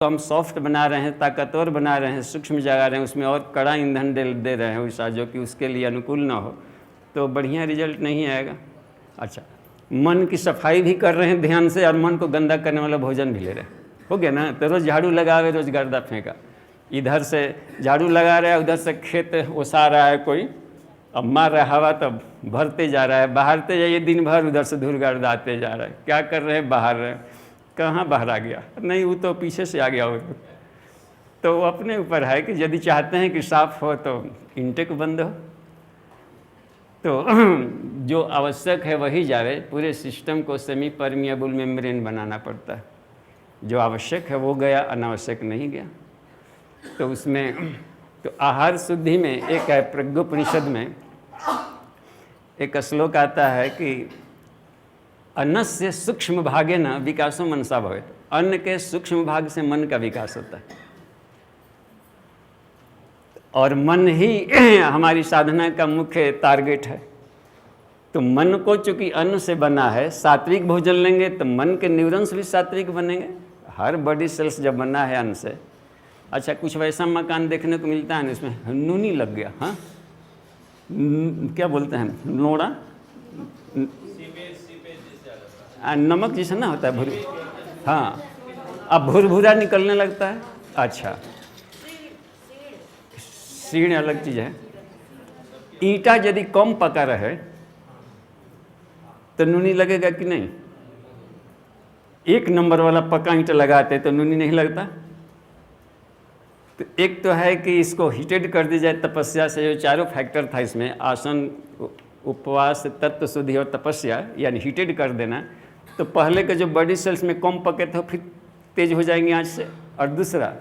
तो हम सॉफ्ट बना रहे हैं, ताकतवर बना रहे हैं, सूक्ष्म जगा रहे हैं, उसमें और कड़ा ईंधन दे रहे हैं वैसा जो कि उसके लिए अनुकूल ना हो, तो बढ़िया रिजल्ट नहीं आएगा। अच्छा, मन की सफाई भी कर रहे हैं ध्यान से और मन को गंदा करने वाला भोजन भी ले रहे हैं, हो गया ना। तो रोज़ झाड़ू लगावे, रोज़ गर्दा फेंका, इधर से झाड़ू लगा रहा है, उधर से खेत ओसा रहा है कोई, अब मार रहा है हवा, तब भरते जा रहा है, बहारते जाइए दिन भर, उधर से धूल गर्दाते जा रहा है। क्या कर रहे हैं? बाहर रहे हैं। कहाँ बाहर आ गया? नहीं, वो तो पीछे से आ गया हो। तो वो अपने ऊपर है कि यदि चाहते हैं कि साफ हो तो इंटेक बंद हो, तो जो आवश्यक है वही जावे। पूरे सिस्टम को सेमी परमिएबल मेम्ब्रेन बनाना पड़ता है। जो आवश्यक है वो गया, अनावश्यक नहीं गया। तो उसमें तो आहार शुद्धि में एक है, प्रज्ञोपनिषद में एक श्लोक आता है कि अन्नस्य सूक्ष्म भागेन विकासो मनसा भवेत्। अन्न के सूक्ष्म भाग से मन का विकास होता है, और मन ही हमारी साधना का मुख्य टारगेट है। तो मन को चूंकि अन्न से बना है, सात्विक भोजन लेंगे तो मन के न्यूरॉन्स भी सात्विक बनेंगे। हर बॉडी सेल्स जब बना है अन्न से। अच्छा, कुछ वैसा मकान देखने को मिलता है ना, इसमें नूनी लग गया, हाँ, क्या बोलते हैं, नोड़ा, नमक जैसा ना होता है, भूर, हाँ, अब भूरभूरा निकलने लगता है। अच्छा, सीढ़ अलग चीज़ है। ईंटा यदि कम पका रहे तो नूनी लगेगा कि नहीं? एक नंबर वाला पका ईंटा लगाते तो नूनी नहीं लगता। तो एक तो है कि इसको हीटेड कर दी जाए तपस्या से। जो चारों फैक्टर था इसमें, आसन, उपवास, तत्व शुद्धि और तपस्या, यानी हीटेड कर देना, तो पहले के जो बॉडी सेल्स में कम पके थे फिर तेज हो जाएंगे आँच से। और दूसरा,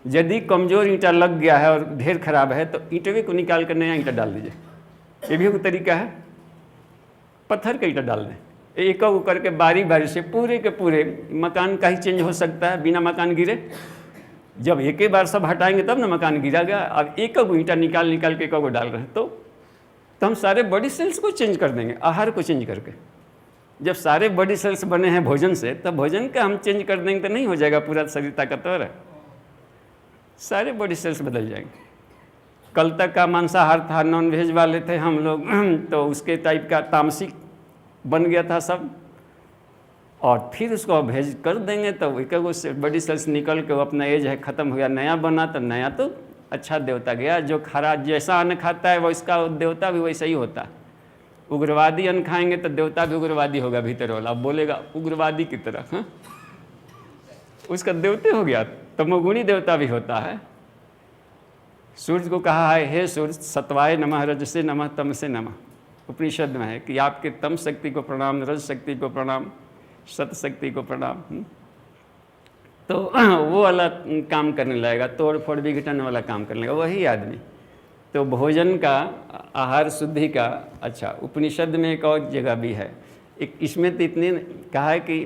यदि कमज़ोर ईंटा लग गया है और ढेर खराब है तो ईंटे को निकाल कर नया ईंटा डाल दीजिए। ये भी एक तरीका है। पत्थर का ईंटा डाल दें, एक एक करके बारी बारी से पूरे के पूरे। मकान का ही चेंज हो सकता है बिना मकान गिरे। जब एक ही बार सब हटाएंगे तब ना मकान गिरेगा। अब एक ईंटा निकाल के एक को डाल रहे हैं तो हम सारे बॉडी सेल्स को चेंज कर देंगे, आहार को चेंज करके। जब सारे बॉडी सेल्स बने हैं भोजन से, तब भोजन का हम चेंज कर देंगे तो नहीं हो जाएगा पूरा शरीर ताकतवर है। सारे बॉडी सेल्स बदल जाएंगे। कल तक का मांसाहार था, नॉन वेज वाले थे हम लोग, तो उसके टाइप का तामसिक बन गया था सब, और फिर उसको भेज कर देंगे तो एक बॉडी सेल्स निकल के वो अपना एज है ख़त्म हो गया, नया बना तो नया तो अच्छा देवता गया। जो खराब जैसा अन्न खाता है वो इसका देवता भी वैसा ही होता है। उग्रवादी अन्न खाएंगे तो देवता भी उग्रवादी होगा, भीतर वाला बोलेगा उग्रवादी की तरह, हाँ, उसका देवते हो गया। तमोगुणी देवता भी होता है। सूर्य को कहा है, हे सूर्य, सत्वाय नमः, रजसे नमः, तमसे नमः। उपनिषद में है कि आपके तम शक्ति को प्रणाम, रज शक्ति को प्रणाम, सत शक्ति को प्रणाम। तो वो वाला काम करने लगेगा, तोड़ फोड़ विघटन वाला काम करने लगेगा वही आदमी। तो भोजन का, आहार शुद्धि का, अच्छा, उपनिषद में एक और जगह भी है, एक इसमें तो इतने कहा है कि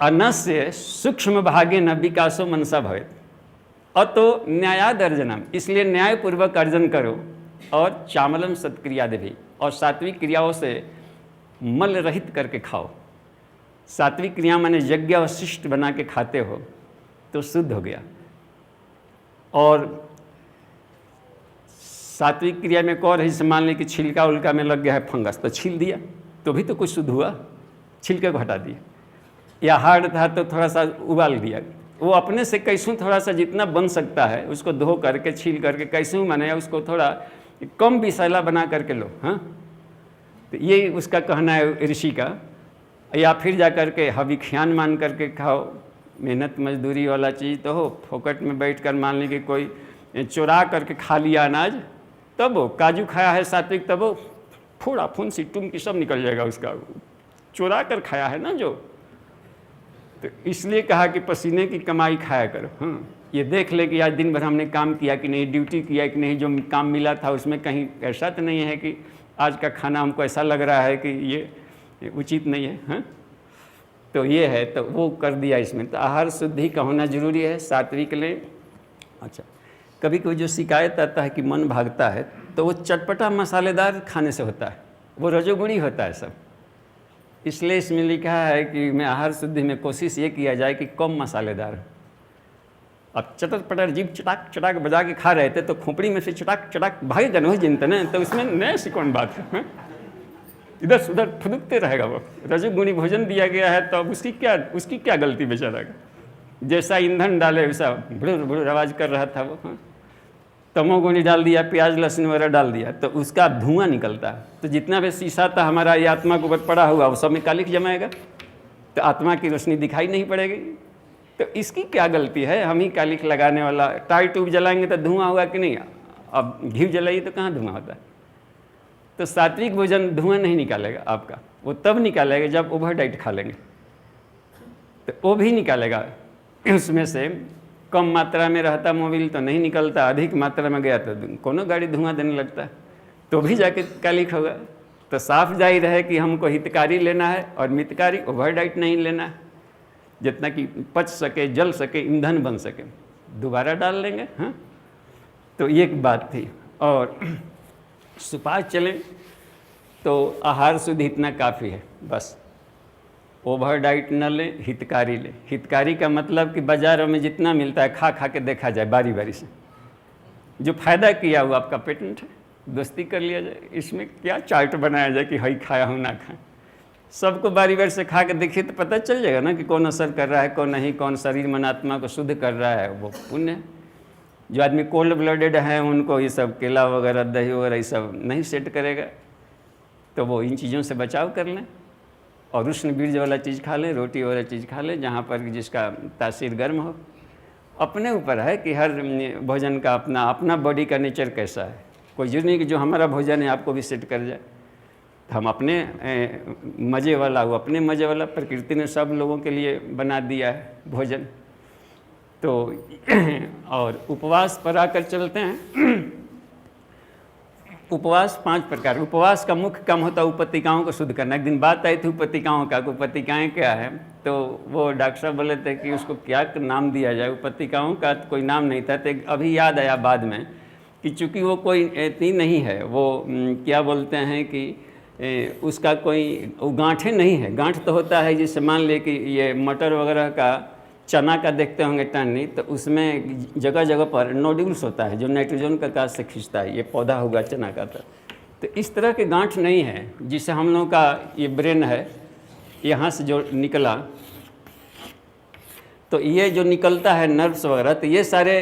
अन्नस्य सूक्ष्म भागे न विकासो मनसा भवेत् अतो न्यायादर्जनम। इसलिए न्यायपूर्वक अर्जन करो, और चामलम सत्क्रियादि भी, और सात्विक क्रियाओं से मल रहित करके खाओ। सात्विक क्रिया माने यज्ञ और शिष्ट बना के खाते हो तो शुद्ध हो गया। और सात्विक क्रिया में कौन है, मान लें कि छिलका उल्का में लग गया है फंगस, तो छील दिया तो भी तो कुछ शुद्ध हुआ, छिलके को हटा दिया। या हार्ड था तो थोड़ा सा उबाल दिया, वो अपने से कैसूँ थोड़ा सा जितना बन सकता है उसको धो करके छील करके कैसूँ माने उसको थोड़ा कम विषैला बना करके लो, हाँ। तो ये उसका कहना है ऋषि का। या फिर जा कर के हविख्यान मान करके खाओ, मेहनत मजदूरी वाला चीज़ तो हो, फोकट में बैठ कर मान ली कि कोई चुरा करके खा लिया अनाज, तब वो काजू खाया है सात्विक, तब वो फूड़ा फुंसी टुमकी सब निकल जाएगा उसका, चुरा कर खाया है ना जो। तो इसलिए कहा कि पसीने की कमाई खाया करो, हाँ। ये देख ले कि आज दिन भर हमने काम किया कि नहीं, ड्यूटी किया कि नहीं, जो काम मिला था उसमें कहीं ऐसा तो नहीं है कि आज का खाना हमको ऐसा लग रहा है कि ये उचित नहीं है, हाँ। तो ये है, तो वो कर दिया इसमें। तो आहार शुद्धि का होना जरूरी है, सात्विक ले। अच्छा, कभी कोई जो शिकायत आता है कि मन भागता है, तो वो चटपटा मसालेदार खाने से होता है, वो रजोगुणी होता है सब। इसलिए इसमें लिखा है कि मैं आहार शुद्धि में कोशिश ये किया जाए कि कम मसालेदार। अब चटर पटर जीभ चटाक चटाक बजा के खा रहे थे तो खोपड़ी में से चटाक चटाक भागे जनों जिनते ना, तो इसमें नया सी कौन बात है? इधर सुधर फुदकते रहेगा वो। रजोगुणी भोजन दिया गया है तो अब उसकी क्या गलती बेचारा का? जैसा ईंधन डाले वैसा भुड़ भुड़ आवाज कर रहा था वो। तमोगुणी डाल दिया, प्याज लहसुन वगैरह डाल दिया तो उसका धुआं निकलता है। तो जितना भी शीशा था हमारा ये आत्मा के ऊपर पड़ा हुआ वो सब में कालिख जमाएगा, तो आत्मा की रोशनी दिखाई नहीं पड़ेगी। तो इसकी क्या गलती है? हम ही कालिख लगाने वाला। टायर ट्यूब जलाएंगे तो धुआं होगा कि नहीं? अब घी जलाइए तो कहाँ धुआं होता है? तो सात्विक भोजन धुआं नहीं निकालेगा आपका, वो तब निकालेगा जब ओवर डाइट खा लेंगे, तो वो भी निकालेगा। उसमें से कम मात्रा में रहता मोबिल तो नहीं निकलता, अधिक मात्रा में गया तो कोनो गाड़ी धुआं देने लगता है, तो भी जाके कालिख होगा। तो साफ जाहिर है कि हमको हितकारी लेना है और मितकारी, ओवर डाइट नहीं लेना है। जितना कि पच सके, जल सके, ईंधन बन सके, दोबारा डाल लेंगे। हाँ, तो ये एक बात थी। और सुपाच्य चलें तो आहार शुद्धि इतना काफ़ी है, बस ओवर डाइट न लें, हितकारी लें। हितकारी का मतलब कि बाज़ारों में जितना मिलता है खा खा के देखा जाए बारी बारी से, जो फ़ायदा किया हुआ आपका पेटेंट है, दोस्ती कर लिया जाए। इसमें क्या चार्ट बनाया जाए कि हई खाया हूँ ना खाएं, सबको बारी बारी से खा के देखिए तो पता चल जाएगा ना कि कौन असर कर रहा है, कौन नहीं, कौन शरीर मन आत्मा को शुद्ध कर रहा है, वो पुण्य है। जो आदमी कोल्ड ब्लडेड है उनको ये सब केला वगैरह, दही वगैरह ये सब नहीं सेट करेगा, तो वो इन चीज़ों से बचाव कर लें और उष्ण बीज वाला चीज़ खा लें, रोटी वाला चीज़ खा लें जहाँ पर जिसका तासीर गर्म हो। अपने ऊपर है कि हर भोजन का अपना अपना बॉडी का नेचर कैसा है। कोई जरूरी नहीं कि जो हमारा भोजन है आपको भी सेट कर जाए। तो हम अपने मज़े वाला, वो अपने मज़े वाला, प्रकृति ने सब लोगों के लिए बना दिया है भोजन। तो और उपवास पर आकर चलते हैं। उपवास 5 प्रकार। उपवास का मुख्य काम होता है उपतिकाओं को शुद्ध करना। एक दिन बात आई थी उपतिकाओं का, उपतिकाएँ क्या है, तो वो डॉक्टर साहब बोले थे कि उसको क्या नाम दिया जाए। उपतिकाओं का कोई नाम नहीं था, तो अभी याद आया बाद में कि चूँकि वो कोई इतनी नहीं है, वो क्या बोलते हैं कि उसका कोई गांठें नहीं है। गांठ तो होता है जैसे मान ले कि ये मटर वगैरह का, चना का देखते होंगे टहनी, तो उसमें जगह जगह पर नोड्यूल्स होता है जो नाइट्रोजन का काज से खींचता है। ये पौधा होगा चना का, तो इस तरह के गांठ नहीं है। जिससे हम लोग का ये ब्रेन है, यहाँ से जो निकला, तो ये जो निकलता है नर्व्स वगैरह, तो ये सारे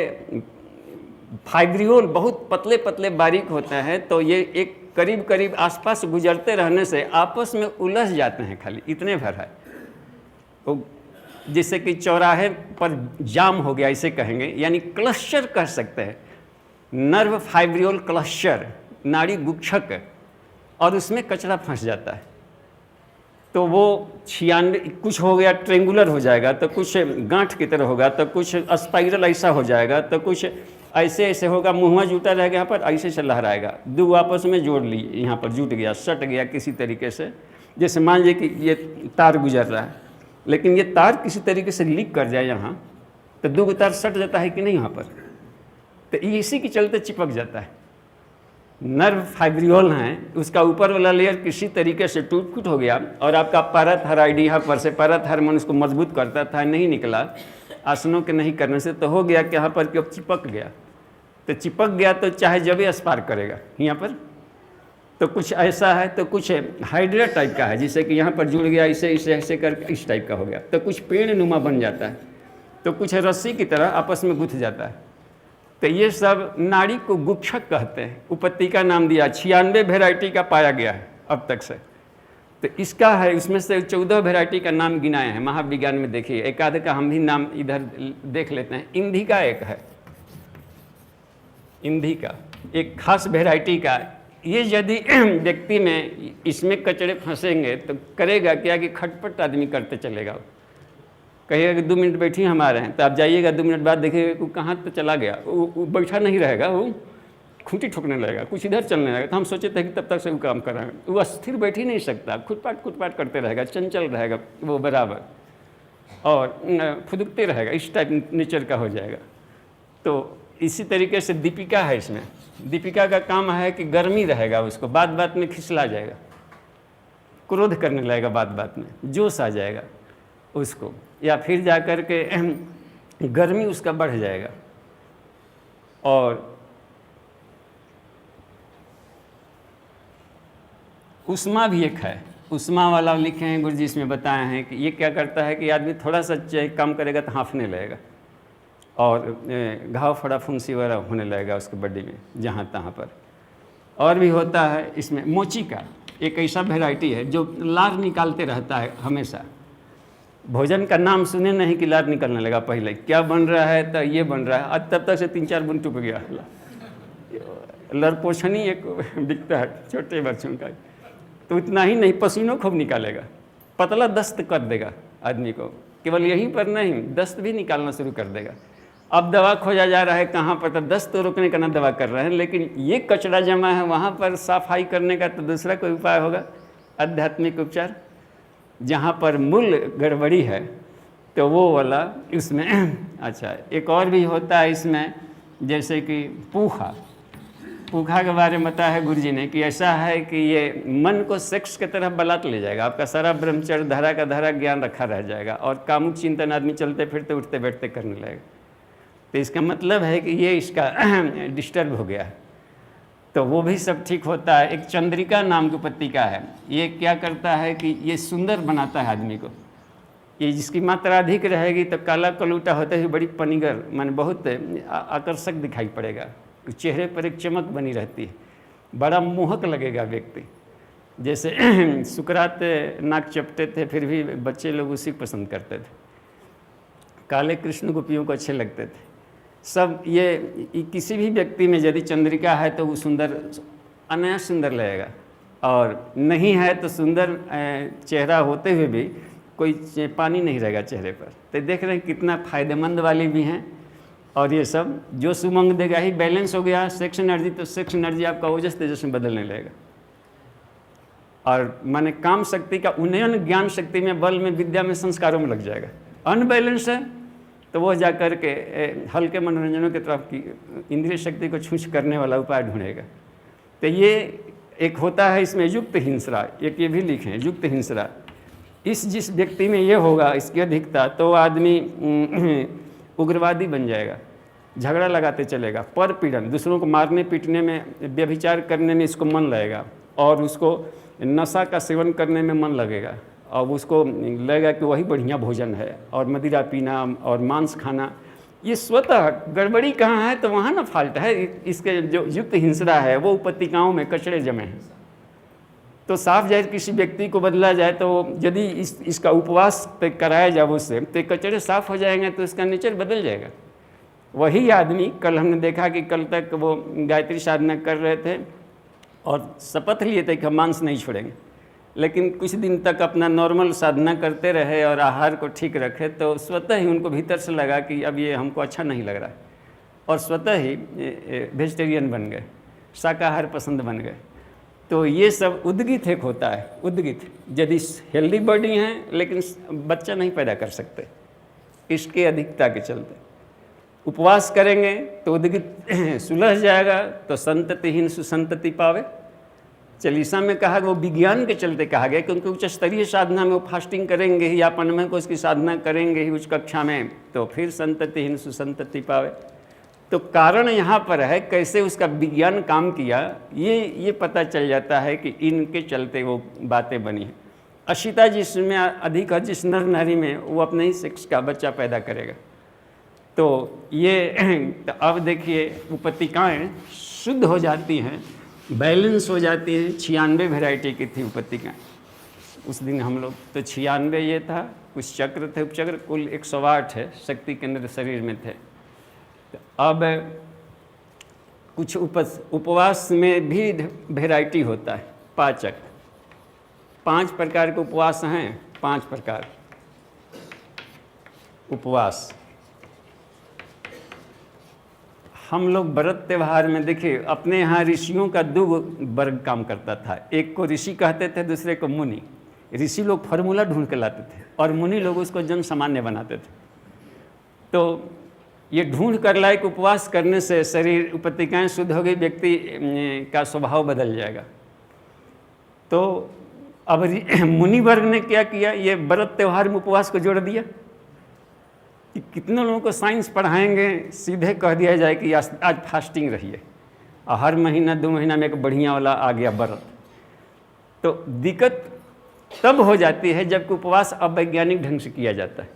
फाइब्रियोल बहुत पतले पतले बारीक होते हैं। तो ये एक करीब करीब आसपास गुजरते रहने से आपस में उलझ जाते हैं, खाली इतने भर है। तो जिससे कि चौराहे पर जाम हो गया, इसे कहेंगे, यानी क्लस्टर कह सकते हैं। नर्व फाइब्रियोल क्लस्टर, नाड़ी गुच्छक, और उसमें कचरा फंस जाता है। तो वो 96 कुछ हो गया, ट्रेंगुलर हो जाएगा, तो कुछ गांठ की तरह होगा, तो कुछ स्पाइरल ऐसा हो जाएगा, तो कुछ ऐसे ऐसे होगा, मुँह जुटा रहेगा, यहाँ पर ऐसे से लहराएगा। दो आपस में जोड़ ली, यहाँ पर जुट गया, सट गया किसी तरीके से। जैसे मान लीजिए कि ये तार गुजर रहा है, लेकिन ये तार किसी तरीके से लीक कर जाए यहाँ, तो 2 तार सट जाता है कि नहीं यहाँ पर, तो इसी के चलते चिपक जाता है। नर्व फाइब्रियोल हैं, उसका ऊपर वाला लेयर किसी तरीके से टूट फूट हो गया, और आपका पैराथायरॉइड यहाँ पर से, पैराथायरमोन उसको मजबूत करता था, नहीं निकला आसनों के नहीं करने से, तो हो गया कि यहाँ पर कि अब चिपक गया। तो चिपक गया तो चाहे जब भी अस्पार करेगा यहाँ पर, तो कुछ ऐसा है, तो कुछ हाइड्रा टाइप का है, जिससे कि यहाँ पर जुड़ गया, इसे इसे ऐसे करके इस टाइप का हो गया, तो कुछ पेड़ नुमा बन जाता है, तो कुछ रस्सी की तरह आपस में गुथ जाता है। तो ये सब नाड़ी को गुच्छक कहते हैं। उपतिका नाम दिया। 96 वेराइटी का पाया गया है अब तक से। तो इसका है, इसमें से 14 वेराइटी का नाम गिनाए हैं महाविज्ञान में। देखिए एक आधे का हम भी नाम इधर देख लेते हैं। इंधिका एक है, इंधिका एक खास वेराइटी का। ये यदि व्यक्ति में इसमें कचड़े फंसेंगे तो करेगा क्या कि खटपट आदमी करते चलेगा। कहिएगा कि 2 मिनट बैठिए हम आ रहे हैं, तो आप जाइएगा, 2 मिनट बाद देखिएगा वो कहाँ तो चला गया, वो बैठा नहीं रहेगा, वो खूंटी ठोकने लगेगा, कुछ इधर चलने लगेगा। तो हम सोचे थे कि तब तक से वो काम कर रहे हैं, वो अस्थिर बैठ ही नहीं सकता, खुटपाट करते रहेगा, चंचल रहेगा वो बराबर, और फुदकते रहेगा, इस टाइप नेचर का हो जाएगा। तो इसी तरीके से दीपिका है। इसमें दीपिका का काम है कि गर्मी रहेगा, उसको बात बात में खिसला जाएगा, क्रोध करने लगेगा, बात बात में जोश आ जाएगा उसको, या फिर जा कर के गर्मी उसका बढ़ जाएगा। और उष्मा भी एक है, उष्मा वाला लिखे हैं गुरु जी, इसमें बताए हैं कि ये क्या करता है कि आदमी थोड़ा सा काम करेगा तो हाँफने लगेगा और घाव फड़ा फुंसी वगैरह होने लगेगा उसके बॉडी में जहाँ तहाँ पर। और भी होता है इसमें मोची का एक ऐसा वैरायटी है जो लार निकालते रहता है हमेशा। भोजन का नाम सुने नहीं कि लार निकलने लगा, पहले क्या बन रहा है तो ये बन रहा है, आज तब तक से 3-4 बुन टूट गया। लरपोछनी एक दिखता है छोटे बच्चों का, तो इतना ही नहीं, पसीनों खूब निकालेगा, पतला दस्त कर देगा आदमी को। केवल यहीं पर नहीं, दस्त भी निकालना शुरू कर देगा। अब दवा खोजा जा रहा है कहाँ पर, तो दस्त तो रोकने का ना दवा कर रहे हैं, लेकिन ये कचरा जमा है वहाँ पर सफाई करने का तो दूसरा कोई उपाय होगा, आध्यात्मिक उपचार। जहाँ पर मूल गड़बड़ी है तो वो वाला इसमें अच्छा, एक और भी होता है इसमें, जैसे कि पूखा के बारे में बताया है गुरु जी ने कि ऐसा है कि ये मन को सेक्स की तरफ बलात् ले जाएगा, आपका सारा ब्रह्मचर्य धारा का धारा ज्ञान रखा रह जाएगा और कामुक चिंतन आदमी चलते फिरते उठते बैठते करने लगेगा। तो इसका मतलब है कि ये इसका डिस्टर्ब हो गया है, तो वो भी सब ठीक होता है। एक चंद्रिका नाम की पत्रिका है, ये क्या करता है कि ये सुंदर बनाता है आदमी को। ये जिसकी मात्रा अधिक रहेगी तो काला कलूटा होते हुए बड़ी पनिगर माने बहुत आकर्षक दिखाई पड़ेगा, चेहरे पर एक चमक बनी रहती है, बड़ा मोहक लगेगा व्यक्ति। जैसे सुकरात नाक चपटे थे फिर भी बच्चे लोग उसी को पसंद करते थे, काले कृष्ण गोपियों को अच्छे लगते थे सब। ये किसी भी व्यक्ति में यदि चंद्रिका है तो वो सुंदर, अनया सुंदर लगेगा, और नहीं है तो सुंदर चेहरा होते हुए भी कोई पानी नहीं रहेगा चेहरे पर। तो देख रहे हैं कितना फ़ायदेमंद वाली भी हैं। और ये सब जो सुमंग देगा ही, बैलेंस हो गया सेक्स एनर्जी, तो सेक्स एनर्जी आपका ओजस तेजस में बदलने लगेगा। और माने काम शक्ति का उन्नयन ज्ञान शक्ति में, बल में, विद्या में, संस्कारों में लग जाएगा। अनबैलेंस है तो वो जा कर के हल्के मनोरंजनों की तरफ की इंद्रिय शक्ति को छूछ करने वाला उपाय ढूंढेगा। तो ये एक होता है इसमें युक्त हिंसरा, एक ये भी लिखें युक्त हिंसरा। इस जिस व्यक्ति में ये होगा इसकी अधिकता, तो आदमी उग्रवादी बन जाएगा, झगड़ा लगाते चलेगा, पर पीड़न, दूसरों को मारने पीटने में, व्यभिचार करने में इसको मन लगेगा, और उसको नशा का सेवन करने में मन लगेगा, और उसको लगेगा कि वही बढ़िया भोजन है, और मदिरा पीना और मांस खाना। ये स्वतः गड़बड़ी कहाँ है तो वहाँ ना फॉल्ट है। इसके जो युक्त हिंसरा है वो उपतिकाओं में कचड़े जमे हैं। तो साफ जाहिर किसी व्यक्ति को बदला जाए तो यदि इसका उपवास पे कराया जाए उससे, तो कचड़े साफ हो जाएंगे, तो इसका नेचर बदल जाएगा। वही आदमी, कल हमने देखा कि कल तक वो गायत्री साधना कर रहे थे और शपथ लिए थे कि हम मांस नहीं छोड़ेंगे, लेकिन कुछ दिन तक अपना नॉर्मल साधना करते रहे और आहार को ठीक रखे, तो स्वतः ही उनको भीतर से लगा कि अब ये हमको अच्छा नहीं लग रहा है, और स्वतः ही वेजिटेरियन बन गए, शाकाहार पसंद बन गए। तो ये सब उद्गित एक होता है, उद्गित। यदि हेल्दी बॉडी हैं लेकिन बच्चा नहीं पैदा कर सकते इसके अधिकता के चलते। उपवास करेंगे तो उद्गित सुलझ जाएगा, तो संततिहीन सुसंतति पावे। चालीसा में कहा, वो विज्ञान के चलते कहा गया, क्योंकि उच्च स्तरीय साधना में वो फास्टिंग करेंगे ही, या पनमें को उसकी साधना करेंगे ही उच्च कक्षा में, तो फिर संततिहीन सुसंतति पावे। तो कारण यहाँ पर है कैसे उसका विज्ञान काम किया, ये पता चल जाता है कि इनके चलते वो बातें बनी हैं। अशिता जिसमें अधिक है, जिस नर नारी में, वो अपने ही सेक्स का बच्चा पैदा करेगा। तो ये तो अब देखिए उपतिकाएँ शुद्ध हो जाती हैं, बैलेंस हो जाती हैं। 96 वैरायटी की थी उपतिकाएँ उस दिन हम लोग, तो 96 ये था, कुछ चक्र थे, उपचक्र कुल 108 है शक्ति केंद्र शरीर में थे। तो अब कुछ उपवास में भी वैरायटी होता है, पाचक। 5 प्रकार के उपवास हैं, 5 प्रकार उपवास। हम लोग व्रत त्यौहार में देखिए, अपने यहाँ ऋषियों का 2 वर्ग काम करता था। एक को ऋषि कहते थे, दूसरे को मुनि। ऋषि लोग फार्मूला ढूंढ के लाते थे और मुनि लोग उसको जन सामान्य बनाते थे। तो ये ढूंढ कर लाए कि उपवास करने से शरीर उपतिकाएँ शुद्ध हो गई, व्यक्ति का स्वभाव बदल जाएगा। तो अब मुनि वर्ग ने क्या किया, ये व्रत त्यौहार में उपवास को जोड़ दिया कि कितने लोगों को साइंस पढ़ाएंगे, सीधे कह दिया जाए कि आज फास्टिंग रहिए, और हर महीना 2 महीना में एक बढ़िया वाला आ गया व्रत। तो दिक्कत तब हो जाती है जबकि उपवास अवैज्ञानिक ढंग से किया जाता है।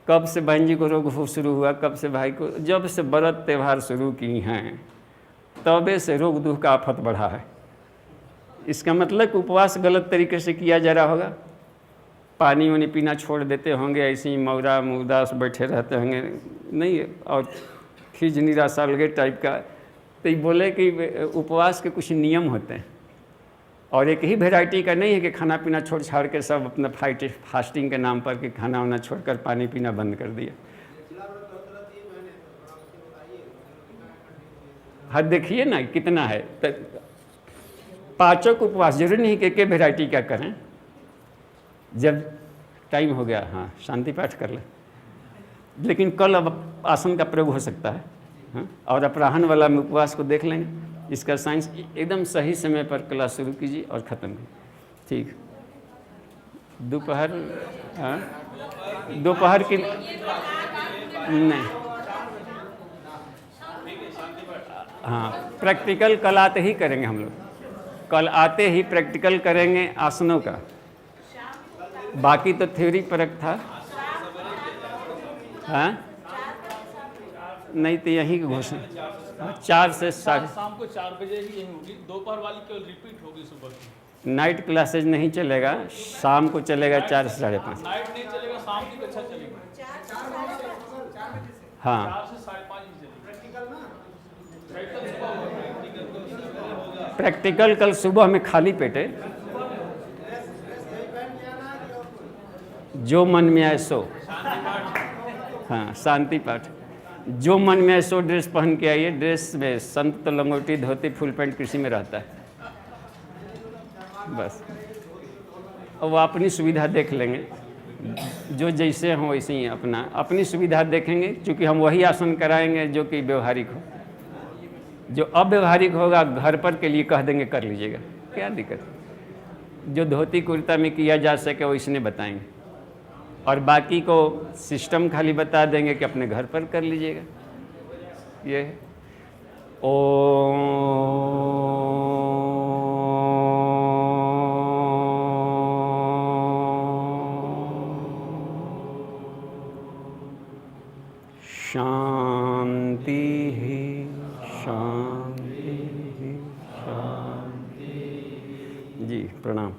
कब से बहन जी को रोग शुरू हुआ, कब से भाई को, जब से व्रत त्यौहार शुरू की हैं तबे से रोग दुख का आफत बढ़ा है। इसका मतलब कि उपवास गलत तरीके से किया जा रहा होगा, पानी वानी पीना छोड़ देते होंगे, ऐसे ही मौरा मुदास बैठे रहते होंगे, नहीं, और खिज निराशा लगे टाइप का। तो ये बोले कि उपवास के कुछ नियम होते हैं, और एक ही वैरायटी का नहीं है कि खाना पीना छोड़ छाड़ के सब अपना फास्टिंग के नाम पर कि खाना वाना छोड़कर पानी पीना बंद कर दिया। हाँ देखिए ना कितना है। तो पाचक उपवास जरूरी नहीं कि एक वैरायटी का करें। जब टाइम हो गया, हाँ शांति पाठ कर ले, लेकिन कल अब आसन का प्रयोग हो सकता है। हाँ, और अपराह्न वाला में उपवास को देख लेंगे। इसका साइंस एकदम सही समय पर क्लास शुरू कीजिए और ख़त्म कीजिए। ठीक, दोपहर, हाँ दोपहर की नहीं, हाँ प्रैक्टिकल कल आते ही करेंगे हम लोग, कल आते ही प्रैक्टिकल करेंगे आसनों का। बाकी तो थ्योरी परक था। हाँ नहीं तो यहीं की घोषणा 4 से 7 शाम को 4 बजे ही यही होगी। दोपहर वाली केवल रिपीट होगी सुबह की। नाइट क्लासेज नहीं चलेगा, शाम को चलेगा 4 से 5:30। नाइट नहीं चलेगा, शाम की कक्षा चलेगी। हाँ 4 से 5:30 ही चलेगी। प्रैक्टिकल कल सुबह में खाली पेटे, जो मन में आए सो। हाँ शांति पाठ, जो मन में आए सो ड्रेस पहन के आइए। ड्रेस में संत तो लंगोटी धोती फुल पैंट कृषि में रहता है बस। और वो अपनी सुविधा देख लेंगे, जो जैसे हों वैसे ही अपनी सुविधा देखेंगे, क्योंकि हम वही आसन कराएंगे जो कि व्यवहारिक हो। जो अव्यवहारिक होगा घर पर के लिए कह देंगे कर लीजिएगा, क्या दिक्कत। जो धोती कुर्ता में किया जा सके वो इसने बताएंगे, और बाकी को सिस्टम खाली बता देंगे कि अपने घर पर कर लीजिएगा। ये ओम शांति शांति शांति। जी प्रणाम।